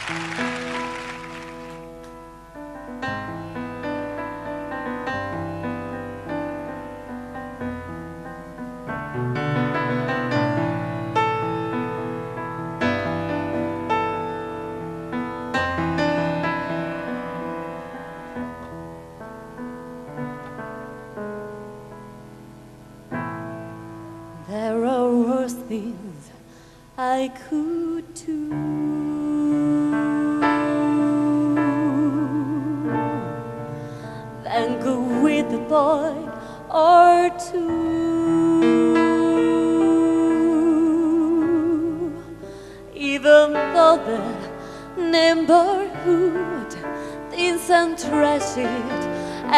There are worse things I could do than go with a boy or two. Even though the neighborhood thinks I'm trashy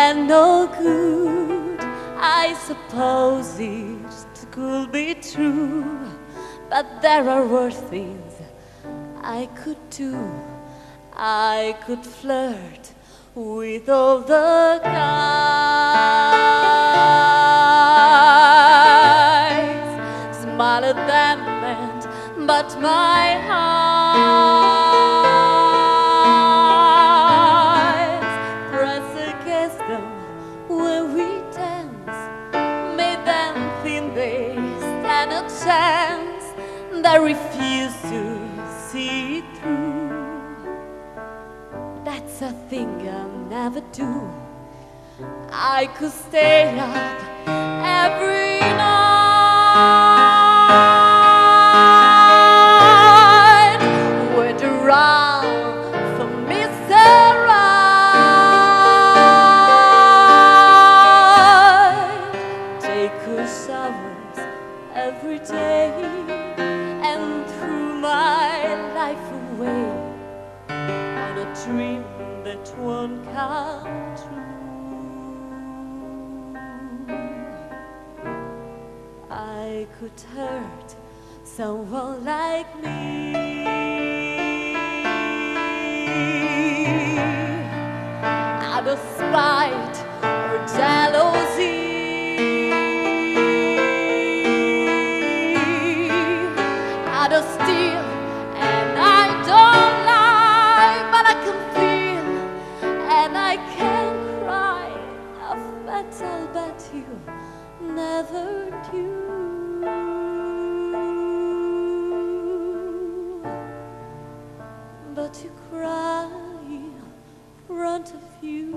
and no good, I suppose it could be true, but there are worse things I could do. I could flirt with all the guys, smile at them and but my eyes press against them when we dance, make them think they stand a chance. They refuse to see it through. That's a thing I'll never do. I could stay up every night, wait around for Mr. Right, take her showers every day, and threw my life away on a dream that won't come true. I could hurt someone like me out of spite or jealousy. Out of steel, and I don't lie, but I can feel and I can cry. I'll bet you never do. But you cry in front of you.